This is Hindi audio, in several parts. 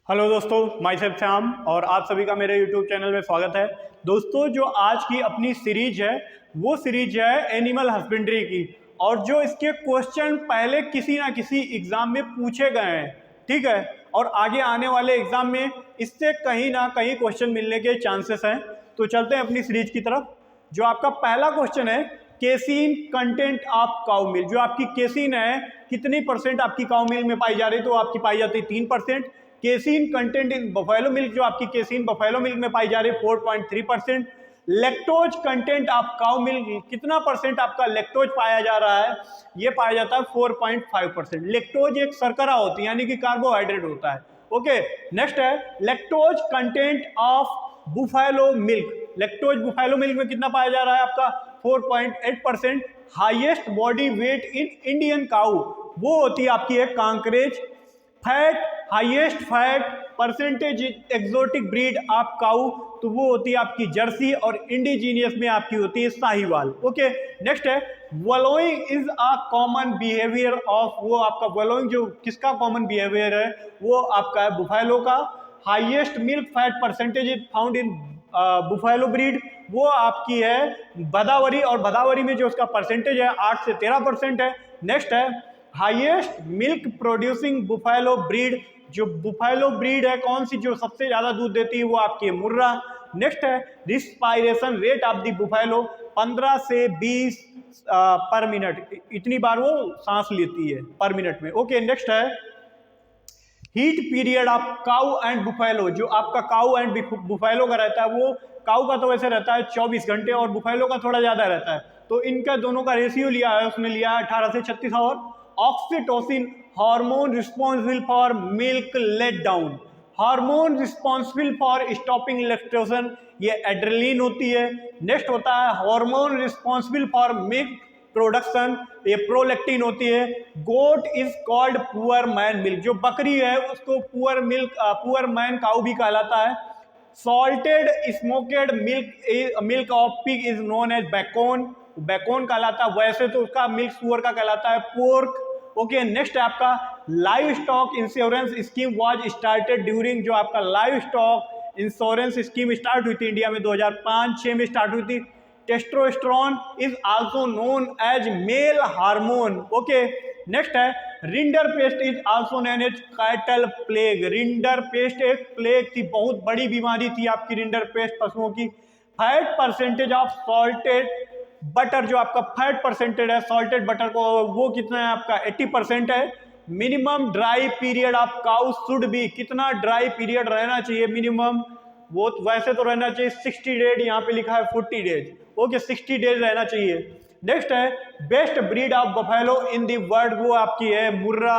हेलो दोस्तों, माई सेल्फ श्याम और आप सभी का मेरे यूट्यूब चैनल में स्वागत है। दोस्तों, जो आज की अपनी सीरीज है वो सीरीज है एनिमल हस्बेंड्री की, और जो इसके क्वेश्चन पहले किसी ना किसी एग्ज़ाम में पूछे गए हैं, ठीक है, और आगे आने वाले एग्ज़ाम में इससे कहीं ना कहीं क्वेश्चन मिलने के चांसेस हैं। तो चलते हैं अपनी सीरीज की तरफ। जो आपका पहला क्वेश्चन है, casein content of cow milk. जो आपकी केसीन है कितनी परसेंट आपकी काउ मिल्क में पाई जा रही है, तो आपकी पाई जाती है 3%। Casein content in buffalo milk, जो आपकी केसीन बफेलो मिल्क में पाई जा रही है 4.3%। Lactose content of cow milk, कितना परसेंट आपका लेक्टोज पाया जा रहा है, ये पाया जाता है 4.5%। लेक्टोज एक शर्करा होती है, यानी कि कार्बोहाइड्रेट होता है। ओके, नेक्स्ट है lactose content of buffalo milk. Lactose buffalo milk में कितना पाया जा रहा है आपका 4.8%। Highest body weight in Indian cow, वो होती है आपकी एक Kankrej. Fat, highest fat percentage exotic breed of cow, तो वो होती है आपकी जर्सी, और इंडिजीनियस में आपकी होती है साहिवाल। ओके, नेक्स्ट है wallowing is a common behaviour of, वो आपका वलोइंग जो किसका कॉमन बिहेवियर है, वो आपका है बुफेलो का। Highest milk fat percentage is found in buffalo breed, वो आपकी है भदावरी, और भदावरी में जो उसका परसेंटेज है 8 से 13% है। नेक्स्ट है highest milk producing buffalo breed, जो बुफेलो ब्रीड है कौन सी जो सबसे ज्यादा दूध देती है, वो आपकी है मुर्रा। नेक्स्ट है respiration rate of the buffalo, 15 से 20 पर मिनट, इतनी बार वो सांस लेती है पर मिनट में। ओके, नेक्स्ट है heat period of cow and buffalo. जो आपका काउ एंड बुफेलो का रहता है, वो काउ का तो वैसे रहता है 24 घंटे और बुफेलो का थोड़ा ज्यादा रहता है, तो इनका दोनों का रेशियो लिया है, उसने लिया है 18 से 36 hour. Oxytocin hormone responsible for milk let down, hormone responsible for stopping lactogen, ये एड्रेलिन होती है। नेक्स्ट होता है hormone responsible for milk production, ये प्रोलैक्टिन होती है। Goat is called poor man milk, जो बकरी है उसको पुअर मैन काउ भी कहलाता है। Salted smoked milk of pig is known as bacon, bacon कहलाता है, वैसे तो उसका मिल्क सुअर का कहलाता है पोर्क। ओके, नेक्स्ट है आपका live stock insurance scheme was started during, जो आपका live stock insurance scheme start हुई थी इंडिया में 2005-6 में स्टार्ट हुई थी। Testosterone is also known as male hormone. Okay, next है rinder pest is also known as cattle plague. Rinder pest एक प्लेग थी, बहुत बड़ी बीमारी थी आपकी रिंडर पेस्ट पशुओं की। Fat percentage of salted butter, जो आपका फैट परसेंटेज है सॉल्टेड बटर को, वो कितना है आपका 80% है। Minimum dry period of cow should be, कितना ड्राई पीरियड रहना चाहिए मिनिमम, वो वैसे तो रहना चाहिए 60 डेज, यहाँ पे लिखा है 40 डेज। ओके, 60 डेज रहना चाहिए। नेक्स्ट है best breed of buffalo in the world, वो आपकी है मुर्रा।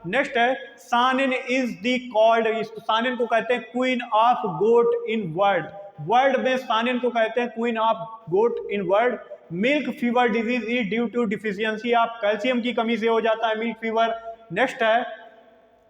नेक्स्ट है Saanen is the called, Saanen को कहते हैं queen of goat in world, world में सानिन को कहते हैं queen of goat in world. Milk fever disease is due to deficiency of calcium की कमी से हो जाता है मिल्क फीवर। नेक्स्ट है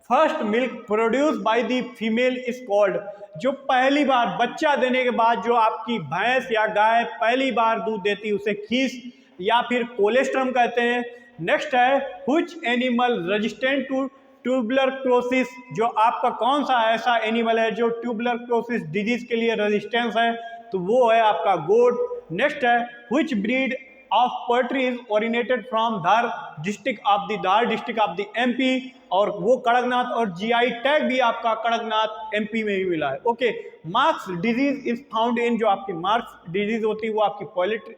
first milk produce by the female is called, जो पहली बार बच्चा देने के बाद जो आपकी भैंस या गाय पहली बार दूध देती है उसे खीस या फिर कोलेस्ट्रम कहते हैं। नेक्स्ट है which animal resistant to tuberculosis, जो आपका कौन सा ऐसा एनिमल है जो ट्यूबरक्लोसिस डिजीज के लिए रेजिस्टेंस है, तो वो है आपका गोट। नेक्स्ट है which breed of poultry is originated from Dhar district of the Dhar district of the MP, और वो कड़कनाथ, और जीआई टैग भी आपका कड़कनाथ एमपी में ही मिला है। Okay, marks disease is found in, जो आपकी मार्क्स डिजीज होती है वो आपकी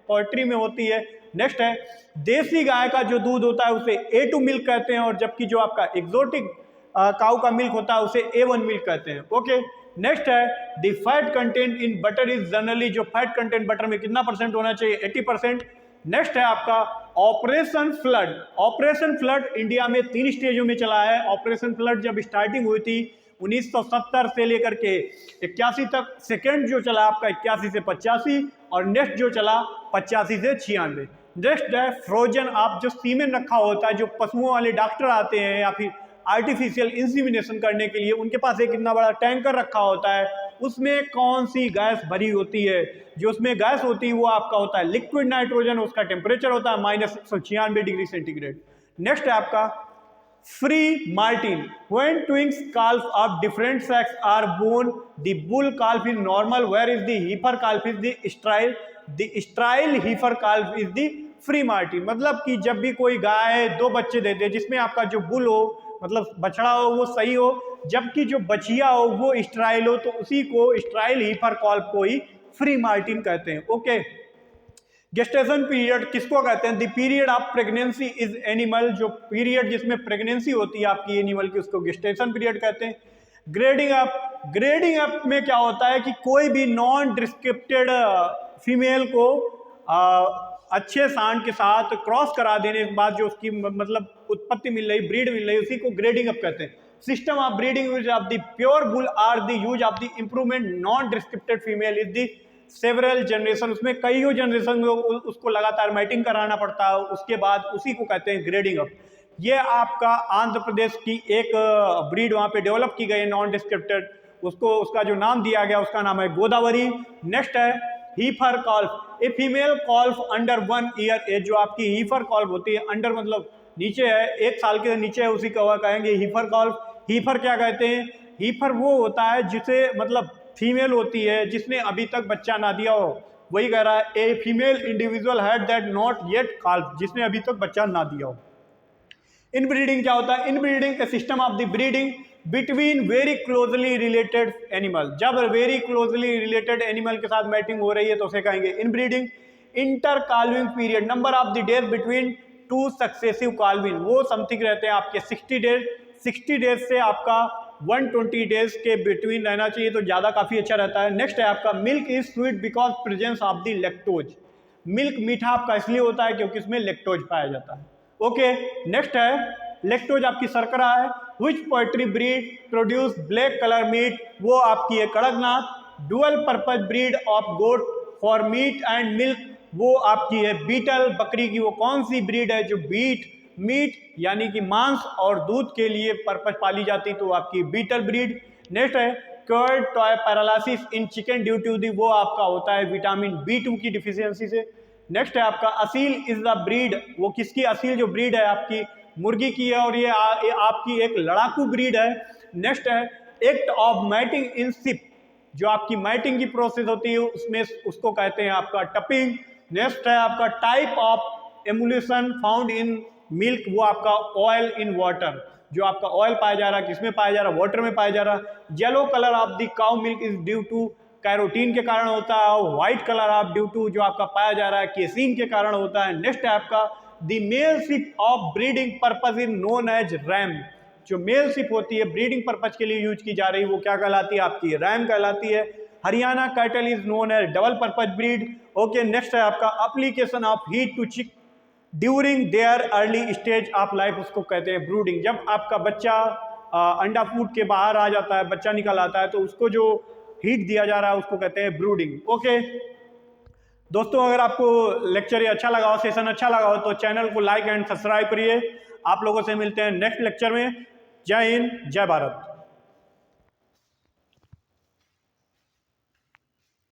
पोल्ट्री में होती है। नेक्स्ट है देसी गाय का जो दूध होता है उसे A2 मिल्क कहते हैं, और जबकि जो आपका एग्जोटिक काऊ का मिल्क होता है उसे A1 मिल्क कहते हैं। ओके, नेक्स्ट है the fat content in butter is generally, जो फैट कंटेंट बटर में कितना परसेंट होना चाहिए 80%। नेक्स्ट है आपका operation flood. Operation flood India में 3 स्टेजों में चला है। ऑपरेशन फ्लड जब स्टार्टिंग हुई थी 1970 से लेकर के 81 तक, सेकेंड जो चला आपका 81 से 85, और नेक्स्ट जो चला 85 से 96। नेक्स्ट है फ्रोजन, आप जो सीमेन रखा होता है, जो पशुओं वाले डॉक्टर आते हैं या फिर आर्टिफिशियल इंसीमिनेशन करने के लिए, उनके पास एक इतना बड़ा टैंकर रखा होता है, उसमें कौन सी गैस भरी होती है, जो उसमें गैस होती है वो आपका होता है लिक्विड नाइट्रोजन, उसका टेम्परेचर होता है -196 डिग्री सेंटीग्रेड। नेक्स्ट है आपका free martin. When twins calf of different sex are born, the bull calf is normal, whereas the heifer calf is the sterile. The sterile heifer calf is the free martin. मतलब कि जब भी कोई गाय दो बच्चे देते हैं जिसमें आपका जो बुल हो मतलब बछड़ा हो वो सही हो, जबकि जो बछिया हो वो स्ट्राइल हो, तो उसी को स्ट्राइल हीफर कॉल्फ को ही फ्री मार्टिन कहते हैं। ओके, गेस्टेशन पीरियड किसको कहते हैं? The period of pregnancy is animal, जो पीरियड जिसमें प्रेगनेंसी होती है आपकी एनिमल की उसको गेस्टेशन पीरियड कहते हैं। ग्रेडिंग अप, ग्रेडिंग अप में क्या होता है कि कोई भी नॉन डिस्क्रिप्टेड फीमेल को अच्छे सांड के साथ क्रॉस करा देने के बाद जो उसकी मतलब उत्पत्ति मिल रही, ब्रीड मिल रही, उसी को ग्रेडिंग अप कहते हैं। System of breeding use of the pure bull or the use of the improvement non descripted female is the several generation, उसमें कई जनरेशन में उसको लगातार मैटिंग कराना पड़ता है, उसके बाद उसी को कहते हैं ग्रेडिंग अप। ये आपका आंध्र प्रदेश की एक ब्रीड वहाँ पे डेवलप की गई है नॉन डिस्क्रिप्टेड, उसको उसका जो नाम दिया गया उसका नाम है गोदावरी। नेक्स्ट है heifer calf, a female calf under 1 year age, जो आपकी हीफर कॉल्फ होती है, अंडर मतलब नीचे है, 1 साल के नीचे है, उसी का कहेंगे हीफर कॉल्फ। हीफर क्या कहते हैं? हीफर वो होता है जिसे मतलब फीमेल होती है जिसने अभी तक बच्चा ना दिया हो, वही कह रहा है a female individual had that not yet calf, जिसने अभी तक बच्चा ना दिया हो। इनब्रीडिंग क्या होता है? इनब्रीडिंग का system of the breeding between very closely related animal, जब वेरी क्लोजली रिलेटेड एनिमल के साथ मैटिंग हो रही है तो उसे कहेंगे inbreeding. Inter calving period, number of the days between 2 successive calving, वो समथिंग रहते हैं आपके 60 डेज, 60 डेज से आपका 120 डेज के बिटवीन रहना चाहिए, तो ज़्यादा काफ़ी अच्छा रहता है। नेक्स्ट है आपका milk is sweet because presence of the lactose, milk मीठा आपका इसलिए होता है क्योंकि इसमें लैक्टोज पाया जाता है। ओके, नेक्स्ट है लैक्टोज आपकी शर्करा है। Which poultry breed produce black colour meat, वो आपकी है Kadaknath. Dual purpose breed of goat for meat and milk, वो आपकी है बीटल। बकरी की वो कौन सी ब्रीड है जो मीट यानी कि मांस और दूध के लिए पर्पज पाली जाती, तो आपकी बीटल ब्रीड। नेक्स्ट है curled toe paralysis in chicken due to the, वो आपका होता है विटामिन B2 की डिफिशियंसी से। नेक्स्ट है आपका असील इज द ब्रीड, वो किसकी? असील जो ब्रीड है आपकी मुर्गी की है और ये आपकी एक लड़ाकू ब्रीड है। नेक्स्ट है act of mating in sheep, जो आपकी मैटिंग की प्रोसेस होती है उसमें उसको कहते हैं आपका टपिंग। नेक्स्ट है आपका type of emulation found in milk, वो आपका ऑयल इन वाटर, जो आपका ऑयल पाया जा रहा है किसमें पाया जा रहा है? वाटर में पाया जा रहा है। Yellow colour of the cow milk is due to carotene के कारण होता है, white colour of due to जो आपका पाया जा रहा है केसीन के कारण होता है। नेक्स्ट है आपका the male sheep of breeding purpose is known as ram, जो मेल शिप होती है ब्रीडिंग पर्पज के लिए यूज की जा रही है वो क्या कहलाती है? आपकी रैम कहलाती है। Haryana cattle is known as double purpose breed. Okay, next है आपका application of heat to chick during their early stage of life, उसको कहते हैं ब्रूडिंग। जब आपका बच्चा अंडा फूट के बाहर आ जाता है, बच्चा निकल आता है, तो उसको जो हीट दिया जा रहा है उसको कहते हैं ब्रूडिंग। ओके दोस्तों, अगर आपको लेक्चर ये अच्छा लगा हो, सेशन अच्छा लगा हो, तो चैनल को लाइक एंड सब्सक्राइब करिए। आप लोगों से मिलते हैं नेक्स्ट लेक्चर में। जय हिंद, जय भारत।